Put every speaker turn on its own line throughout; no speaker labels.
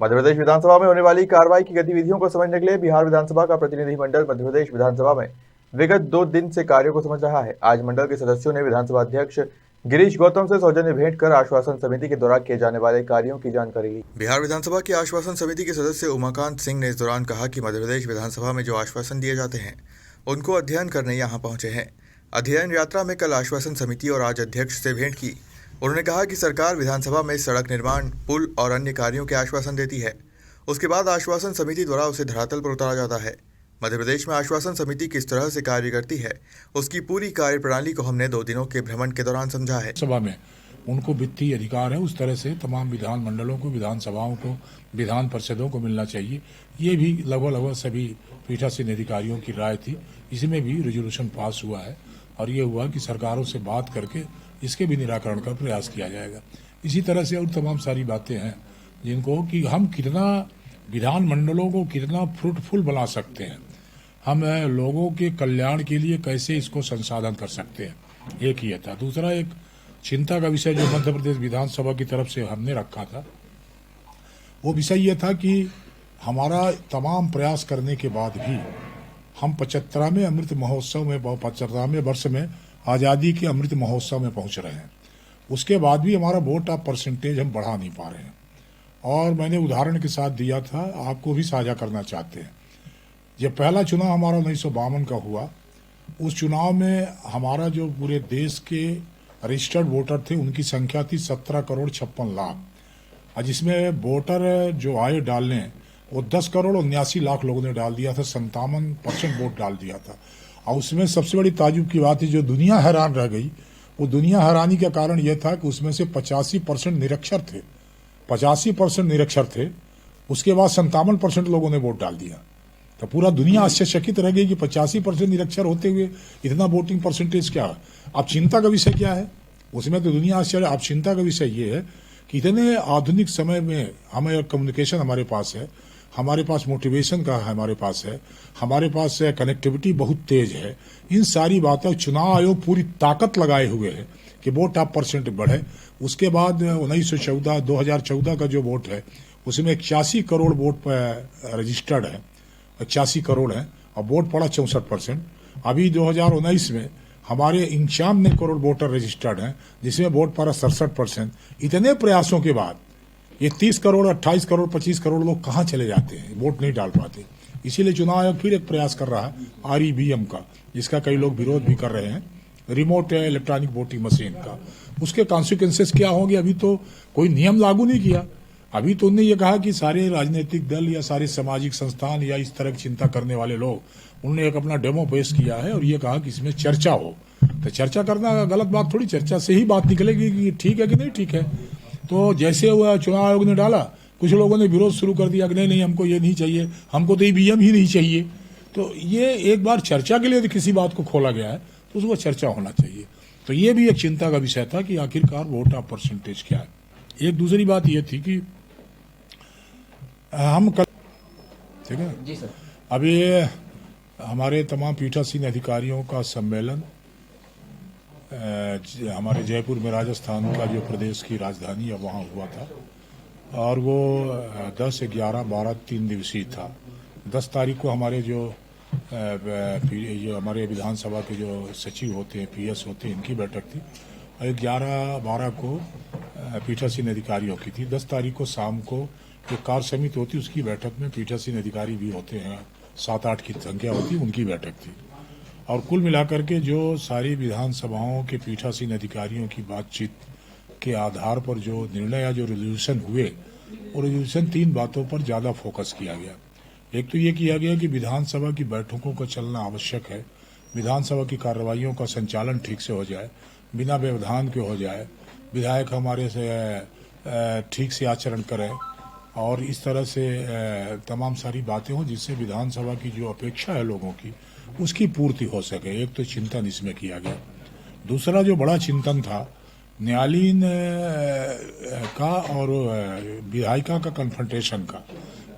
मध्य प्रदेश विधानसभा में होने वाली कार्रवाई की गतिविधियों को समझने के लिए बिहार विधानसभा का प्रतिनिधिमंडल मध्य प्रदेश विधानसभा में विगत 2 दिन से कार्यों को समझ रहा है। आज मंडल के सदस्यों ने विधानसभा अध्यक्ष गिरीश गौतम से सौजन्य भेंट कर आश्वासन समिति के दौरान किए जाने वाले कार्यों की जानकारी ली। बिहार विधानसभा की आश्वासन समिति के सदस्य उमाकांत सिंह ने इस दौरान कहा कि मध्य प्रदेश विधानसभा में जो आश्वासन दिए जाते हैं उनको अध्ययन करने यहाँ पहुंचे हैं। अध्ययन यात्रा में कल आश्वासन समिति और आज अध्यक्ष से भेंट की। उन्होंने कहा कि सरकार विधानसभा में सड़क निर्माण, पुल और अन्य कार्यों के आश्वासन देती है। उसके बाद आश्वासन समिति द्वारा उसे धरातल पर उतारा जाता है। मध्य प्रदेश में आश्वासन समिति किस तरह से कार्य करती है, उसकी पूरी कार्यप्रणाली को हमने 2 दिनों के भ्रमण के दौरान समझा है।
सभा में उनको वित्तीय अधिकार है, उस तरह से तमाम विधान मंडलों को, विधानसभाओं को, विधान परिषदों को मिलना चाहिए। ये भी लगभग सभी पीठासीन अधिकारियों की राय थी। इसमें भी रेजोल्यूशन पास हुआ है और ये हुआ कि सरकारों से बात करके इसके भी निराकरण का प्रयास किया जाएगा। इसी तरह से और तमाम सारी बातें हैं जिनको कि हम कितना विधान मंडलों को कितना फ्रूटफुल बना सकते हैं, हम लोगों के कल्याण के लिए कैसे इसको संसाधन कर सकते हैं, एक ही था। दूसरा एक चिंता का विषय जो मध्य प्रदेश विधानसभा की तरफ से हमने रखा था, वो विषय ये था कि हमारा तमाम प्रयास करने के बाद भी हम 75वें अमृत महोत्सव में 75वें वर्ष में आज़ादी के अमृत महोत्सव में पहुंच रहे हैं। उसके बाद भी हमारा वोट ऑफ परसेंटेज हम बढ़ा नहीं पा रहे हैं। और मैंने उदाहरण के साथ दिया था, आपको भी साझा करना चाहते हैं। जब पहला चुनाव हमारा 1952 का हुआ, उस चुनाव में हमारा जो पूरे देश के रजिस्टर्ड वोटर थे उनकी संख्या थी 17 करोड़ 56 लाख, और जिसमें वोटर जो आए डालने वो 10 करोड़ 79 लाख लोगों ने डाल दिया था, 57% वोट डाल दिया था। और उसमें सबसे बड़ी ताजुब की बात है, जो दुनिया हैरान रह गई, वो दुनिया हैरानी का कारण यह था कि उसमें से 85% निरक्षर थे, 85% निरक्षर थे। उसके बाद 57% लोगों ने वोट डाल दिया। तो पूरा दुनिया आश्चर्यचकित रह गई कि 85% निरक्षर होते हुए इतना वोटिंग परसेंटेज क्या है। अब चिंता का विषय क्या है, उसमें तो दुनिया आश्चर्य। अब चिंता का विषय ये है कि इतने आधुनिक समय में हमें कम्युनिकेशन हमारे पास है, हमारे पास मोटिवेशन का हमारे पास है, हमारे पास कनेक्टिविटी बहुत तेज है। इन सारी बातों, चुनाव आयोग पूरी ताकत लगाए हुए है कि वोट ऑफ परसेंट बढ़े। उसके बाद 2014 का जो वोट है उसमें 81 करोड़ वोट रजिस्टर्ड है, 81 करोड़ है, और वोट पड़ा 64%। अभी 2019 में हमारे 51 करोड़ वोटर रजिस्टर्ड हैं, जिसमें वोट पड़ा 67%। इतने प्रयासों के बाद ये 30 करोड़ 28 करोड़ 25 करोड़ लोग कहाँ चले जाते हैं, वोट नहीं डाल पाते। इसीलिए चुनाव आयोग फिर एक प्रयास कर रहा है REVM का, जिसका कई लोग विरोध भी कर रहे हैं, रिमोट इलेक्ट्रॉनिक वोटिंग मशीन का। उसके कॉन्सिक्वेंसेस क्या होंगे, अभी तो कोई नियम लागू नहीं किया। अभी तो उन्होंने ये कहा कि सारे राजनीतिक दल या सारे सामाजिक संस्थान या इस तरह की चिंता करने वाले लोग, उन्होंने एक अपना डेमो पेश किया है और ये कहा कि इसमें चर्चा हो। तो चर्चा करना गलत बात थोड़ी, चर्चा से ही बात निकलेगी कि ठीक है कि नहीं ठीक है। तो जैसे हुआ चुनाव आयोग ने डाला, कुछ लोगों ने विरोध शुरू कर दिया कि नहीं हमको ये नहीं चाहिए, हमको तो EVM ही नहीं चाहिए। तो ये एक बार चर्चा के लिए यदि किसी बात को खोला गया है तो उसको चर्चा होना चाहिए। तो ये भी एक चिंता का विषय था कि आखिरकार वोट ऑफ परसेंटेज क्या है। एक दूसरी बात ये थी कि हम कल, ठीक है जी सर, अभी हमारे तमाम पीठासीन अधिकारियों का सम्मेलन हमारे जयपुर में, राजस्थान का जो प्रदेश की राजधानी है वहाँ हुआ था, और वो 10, 11, 12 3 दिवसीय था। 10 तारीख को हमारे जो हमारे विधानसभा के जो सचिव होते हैं, PS होते हैं, इनकी बैठक थी, और 11, 12 को पीठासीन अधिकारियों की थी। 10 तारीख को शाम को जो कार्य समिति होती उसकी बैठक में पीठासीन अधिकारी भी होते हैं, 7-8 की संख्या होती, उनकी बैठक थी। और कुल मिलाकर के जो सारी विधानसभाओं के पीठासीन अधिकारियों की बातचीत के आधार पर जो निर्णय या जो रेजोल्यूशन हुए, वो रेजोल्यूशन 3 बातों पर ज़्यादा फोकस किया गया। एक तो ये किया गया कि विधानसभा की बैठकों का चलना आवश्यक है, विधानसभा की कार्रवाइयों का संचालन ठीक से हो जाए, बिना व्यवधान के हो जाए, विधायक हमारे से ठीक से आचरण करें, और इस तरह से तमाम सारी बातें हों जिससे विधानसभा की जो अपेक्षा है लोगों की, उसकी पूर्ति हो सके। एक तो चिंतन इसमें किया गया। दूसरा जो बड़ा चिंतन था, न्यायालयीन का और विधायिका का कन्फ्रंटेशन का।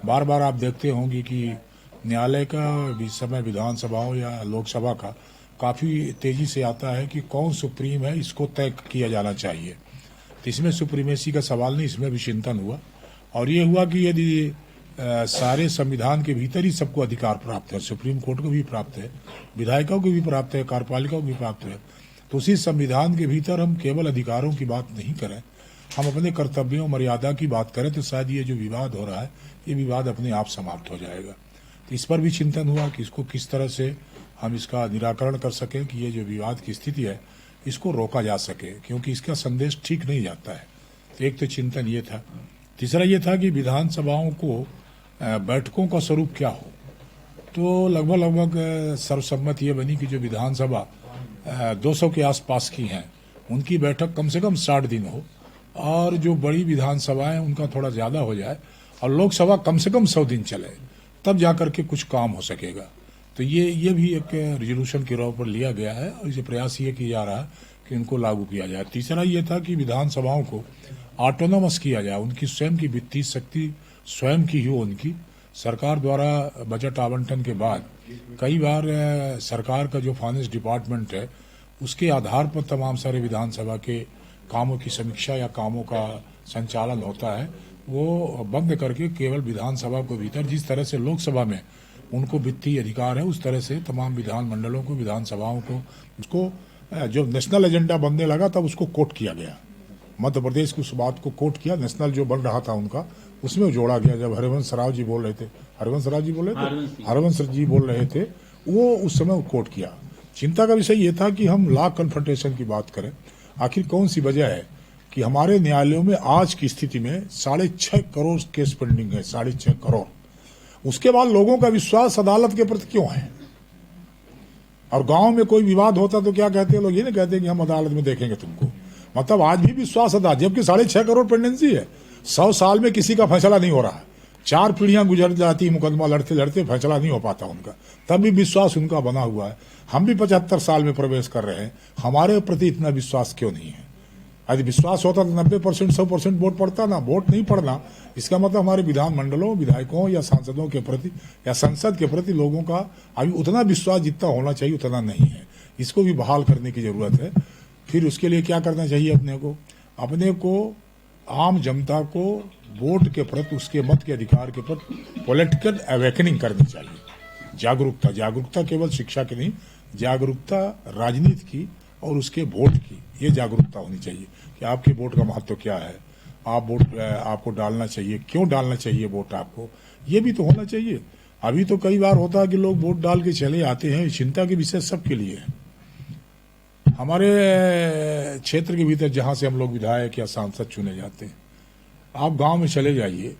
बार बार आप देखते होंगे कि न्यायालय का इस समय विधानसभाओं या लोकसभा का काफ़ी तेज़ी से आता है कि कौन सुप्रीम है, इसको तय किया जाना चाहिए। तो इसमें सुप्रीमेसी का सवाल नहीं, इसमें भी चिंतन हुआ। और ये हुआ कि यदि सारे संविधान के भीतर ही सबको अधिकार प्राप्त है, सुप्रीम कोर्ट को भी प्राप्त है, विधायकों को भी प्राप्त है, कार्यपालिका को भी प्राप्त है, तो उसी संविधान के भीतर हम केवल अधिकारों की बात नहीं करें, हम अपने कर्तव्यों मर्यादा की बात करें तो शायद ये जो विवाद हो रहा है ये विवाद अपने आप समाप्त हो जाएगा। तो इस पर भी चिंतन हुआ कि इसको किस तरह से हम इसका निराकरण कर सकें कि ये जो विवाद की स्थिति है इसको रोका जा सके, क्योंकि इसका संदेश ठीक नहीं जाता है। तो एक तो चिंतन ये था। तीसरा ये था कि विधानसभाओं को बैठकों का स्वरूप क्या हो, तो लगभग सर्वसम्मत ये बनी कि जो विधानसभा 200 के आसपास की हैं उनकी बैठक कम से कम 60 दिन हो, और जो बड़ी विधानसभाएं उनका थोड़ा ज़्यादा हो जाए, और लोकसभा कम से कम 100 दिन चले, तब जाकर के कुछ काम हो सकेगा। तो ये भी एक रेजोल्यूशन के तौर पर लिया गया है, और इसे प्रयास ये किया जा रहा है कि इनको लागू किया जाए। तीसरा ये था कि विधानसभाओं को ऑटोनोमस किया जाए, उनकी स्वयं की वित्तीय शक्ति स्वयं की ही हो। उनकी सरकार द्वारा बजट आवंटन के बाद कई बार सरकार का जो फाइनेंस डिपार्टमेंट है उसके आधार पर तमाम सारे विधानसभा के कामों की समीक्षा या कामों का संचालन होता है, वो बंद करके केवल विधानसभा को भीतर, जिस तरह से लोकसभा में उनको वित्तीय अधिकार है उस तरह से तमाम विधानमंडलों को, विधानसभाओं को, उसको जो नेशनल एजेंडा बनने लगा तब उसको कोट किया गया। मध्य प्रदेश की उस बात को कोट किया, नेशनल जो बन रहा था उनका उसमें जोड़ा गया। जब हरिवंश राव जी बोल रहे थे, हरिवंश जी बोल रहे थे, वो उस समय कोट किया। चिंता का विषय ये था कि हम लॉ कन्फ्रंटेशन की बात करें, आखिर कौन सी वजह है कि हमारे न्यायालयों में आज की स्थिति में 6.5 करोड़ केस पेंडिंग है, 6.5 करोड़। उसके बाद लोगों का विश्वास अदालत के प्रति क्यों है? और गांव में कोई विवाद होता तो क्या कहते हैं लोग? ये नहीं कहते कि हम अदालत में देखेंगे तुमको। मतलब आज भी विश्वास अदालत, जबकि 6.5 करोड़ पेंडेंसी है, 100 साल में किसी का फैसला नहीं हो रहा है, 4 पीढ़ियां गुजर जाती, मुकदमा लड़ते लड़ते फैसला नहीं हो पाता उनका, तब भी विश्वास उनका बना हुआ है। हम भी 75 साल में प्रवेश कर रहे हैं, हमारे प्रति इतना विश्वास क्यों नहीं है? यदि विश्वास होता तो 90%, 100% वोट पड़ता ना। वोट नहीं पड़ना इसका मतलब हमारे विधानमंडलों, विधायकों या सांसदों के प्रति या संसद के प्रति लोगों का अभी उतना विश्वास जितना होना चाहिए उतना नहीं है। इसको भी बहाल करने की जरूरत है। फिर उसके लिए क्या करना चाहिए? अपने को आम जनता को वोट के प्रति, उसके मत के अधिकार के प्रति पॉलिटिकल अवेकनिंग करनी चाहिए। जागरूकता केवल शिक्षा की नहीं, जागरूकता राजनीति की और उसके वोट की, ये जागरूकता होनी चाहिए कि आपके वोट का महत्व क्या है, आप वोट आपको डालना चाहिए, क्यों डालना चाहिए वोट आपको, ये भी तो होना चाहिए। अभी तो कई बार होता है कि लोग वोट डाल के चले आते हैं, चिंता के विषय सबके लिए है। हमारे क्षेत्र के भीतर जहां से हम लोग विधायक या सांसद चुने जाते हैं, आप गांव में चले जाइए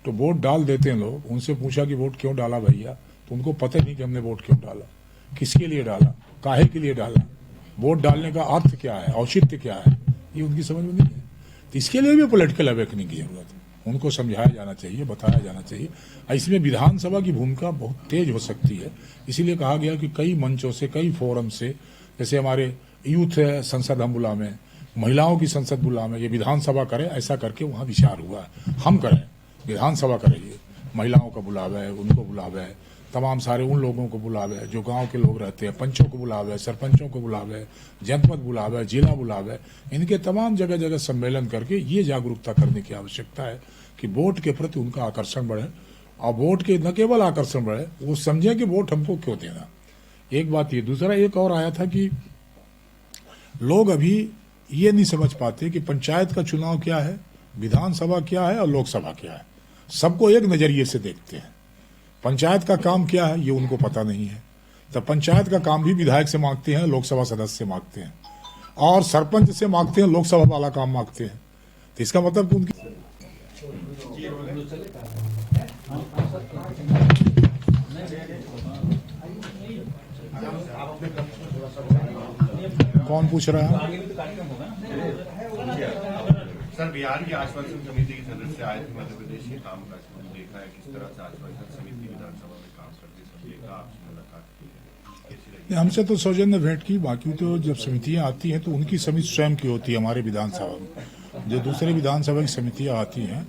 तो वोट डाल देते हैं लोग। उनसे पूछा कि वोट क्यों डाला भैया, तो उनको पता नहीं कि हमने वोट क्यों डाला, किसके लिए डाला, काहे के लिए डाला, वोट डालने का अर्थ क्या है, औचित्य क्या है, ये उनकी समझ में नहीं है। तो इसके लिए भी पॉलिटिकल अवेकनिंग की जरूरत है, उनको समझाया जाना चाहिए, बताया जाना चाहिए। इसमें विधानसभा की भूमिका बहुत तेज हो सकती है। इसीलिए कहा गया कि कई मंचों से, कई फोरम से, जैसे हमारे यूथ संसद हम बुलावें, महिलाओं की संसद बुलावें, ये विधानसभा करे, ऐसा करके वहाँ विचार हुआ है। हम करें, विधानसभा करेंगे, महिलाओं का बुलावे, उनको बुलावे, तमाम सारे उन लोगों को बुलावे जो गांव के लोग रहते हैं, पंचों को बुलावे, सरपंचों को बुलावे, जनपद बुलावे, जिला बुलावे, इनके तमाम जगह जगह सम्मेलन करके ये जागरूकता करने की आवश्यकता है कि वोट के प्रति उनका आकर्षण बढ़े। और वोट के न केवल आकर्षण बढ़े, वो समझे कि वोट हमको क्यों देना। एक बात ये। दूसरा एक और आया था कि लोग अभी ये नहीं समझ पाते कि पंचायत का चुनाव क्या है, विधानसभा क्या है और लोकसभा क्या है। सबको एक नजरिए से देखते हैं। पंचायत का काम क्या है ये उनको पता नहीं है। तो पंचायत का काम भी विधायक से मांगते हैं, लोकसभा सदस्य से मांगते हैं, और सरपंच से मांगते हैं, लोकसभा वाला काम मांगते हैं। तो इसका मतलब कि उनकी कौन पूछ रहा है?
सर, बिहार की आश्वासन समिति के सदस्य आए थे मध्य प्रदेश के काम काज को देखा है, किस तरह से आश्वासन समिति विधानसभा में काम करती है, आपसे मुलाकात की है?
हमसे तो सौजन्य भेंट की, बाकी तो जब समितियां आती हैं तो उनकी समिति स्वयं की होती है। हमारे विधानसभा में जो दूसरे विधानसभा की समितियां आती हैं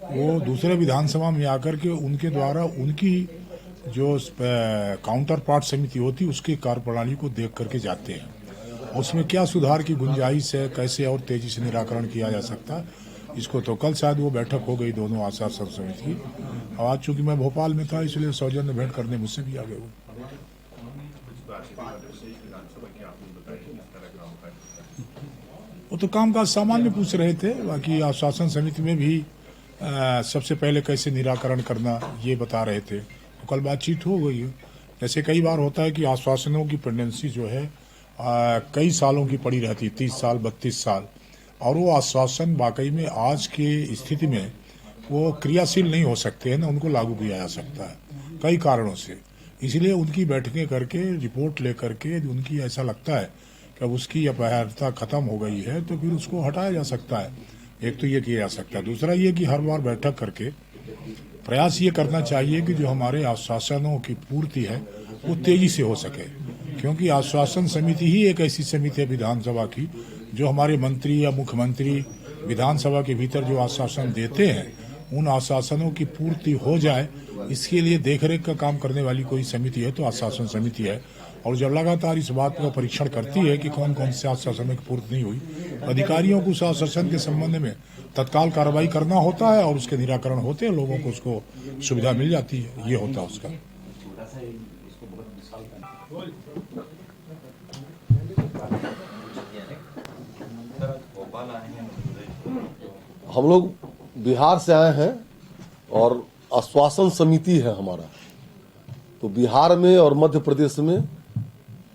वो दूसरे विधानसभा में आकर के उनके द्वारा उनकी जो काउंटर पार्ट समिति होती है उसकी कार्यप्रणाली को देख करके जाते हैं। उसमें क्या सुधार की गुंजाइश है, कैसे और तेजी से निराकरण किया जा सकता है, इसको तो कल शायद वो बैठक हो गई दोनों आश्वासन समिति की। और आज चूंकि मैं भोपाल में था इसलिए सौजन्य भेंट करने मुझसे भी आ गए वो।
कुछ बातचीत मध्य प्रदेश विधानसभा की आपने बताई किस तरह कामकाज।
वो तो कामकाज सामान्य पूछ रहे थे, बाकी आश्वासन समिति में भी सबसे पहले कैसे निराकरण करना ये बता रहे थे। तो कल बातचीत हो गई है। जैसे कई बार होता है कि आश्वासनों की पेंडेंसी जो है कई सालों की पड़ी रहती है, 30 साल 32 साल, और वो आश्वासन वाकई में आज के स्थिति में वो क्रियाशील नहीं हो सकते हैं ना, उनको लागू किया जा सकता है कई कारणों से। इसलिए उनकी बैठकें करके रिपोर्ट लेकर के उनकी ऐसा लगता है कि अब उसकी अपरिहार्यता खत्म हो गई है तो फिर उसको हटाया जा सकता है। एक तो ये किया जा सकता है। दूसरा ये कि हर बार बैठक करके प्रयास ये करना चाहिए कि जो हमारे आश्वासनों की पूर्ति है वो तेजी से हो सके, क्योंकि आश्वासन समिति ही एक ऐसी समिति है विधानसभा की जो हमारे मंत्री या मुख्यमंत्री विधानसभा के भीतर जो आश्वासन देते हैं उन आश्वासनों की पूर्ति हो जाए, इसके लिए देखरेख का काम करने वाली कोई समिति है तो आश्वासन समिति है। और जब लगातार इस बात का परीक्षण करती है कि कौन कौन से आश्वासनों की पूर्ति नहीं हुई, अधिकारियों को उस आश्वासन के संबंध में तत्काल कार्रवाई करना होता है और उसके निराकरण होते हैं, लोगों को उसको सुविधा मिल जाती है, ये होता है उसका।
हम लोग बिहार से आए हैं और आश्वासन समिति है हमारा। तो बिहार में और मध्य प्रदेश में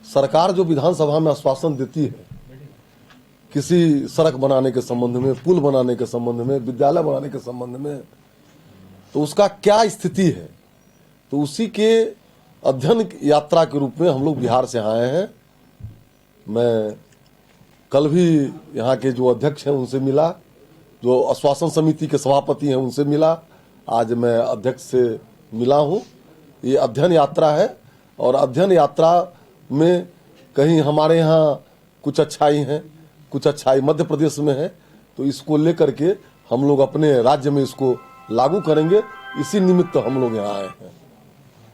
सरकार जो विधानसभा में आश्वासन देती है किसी सड़क बनाने के संबंध में, पुल बनाने के संबंध में, विद्यालय बनाने के संबंध में, तो उसका क्या स्थिति है, तो उसी के अध्ययन यात्रा के रूप में हम लोग बिहार से आए हैं। मैं कल भी यहाँ के जो अध्यक्ष हैं उनसे मिला, जो आश्वासन समिति के सभापति हैं उनसे मिला, आज मैं अध्यक्ष से मिला हूँ। ये अध्ययन यात्रा है और अध्ययन यात्रा में कहीं हमारे यहाँ कुछ अच्छाई हैं, कुछ अच्छाई मध्य प्रदेश में है, तो इसको लेकर के हम लोग अपने राज्य में इसको लागू करेंगे। इसी निमित्त हम लोग यहाँ आए हैं।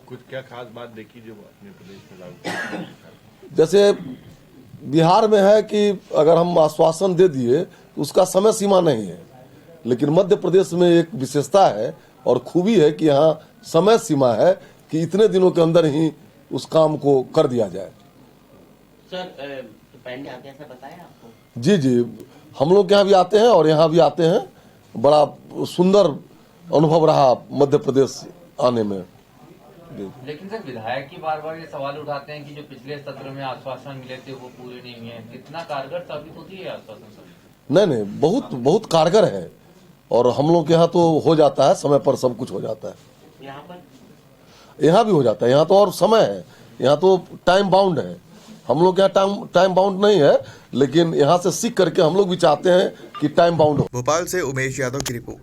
कुछ क्या खास बात देखी जो अपने प्रदेश में लागू?
जैसे बिहार में है कि अगर हम आश्वासन दे दिए तो उसका समय सीमा नहीं है, लेकिन मध्य प्रदेश में एक विशेषता है और खूबी है कि यहाँ समय सीमा है कि इतने दिनों के अंदर ही उस काम को कर दिया जाए।
सर तो पहले आगे ऐसा बताया आपको?
जी जी, हम लोग यहाँ भी आते हैं और यहाँ भी आते हैं। बड़ा सुंदर अनुभव रहा मध्य प्रदेश आने में।
लेकिन सर विधायक की बार बार ये सवाल उठाते हैं कि जो पिछले सत्र में आश्वासन मिले थे वो पूरे नहीं हुए हैं। कितना कारगर साबित होती है आश्वासन?
नहीं, बहुत बहुत कारगर है और हम लोग के यहाँ तो हो जाता है, समय पर सब कुछ हो जाता है। यहाँ भी हो जाता है। यहाँ तो और समय है, यहाँ तो टाइम बाउंड है। हम लोग यहाँ टाइम बाउंड नहीं है, लेकिन यहाँ से सीख करके हम लोग भी चाहते हैं कि टाइम बाउंड हो।
भोपाल से उमेश यादव की रिपोर्ट।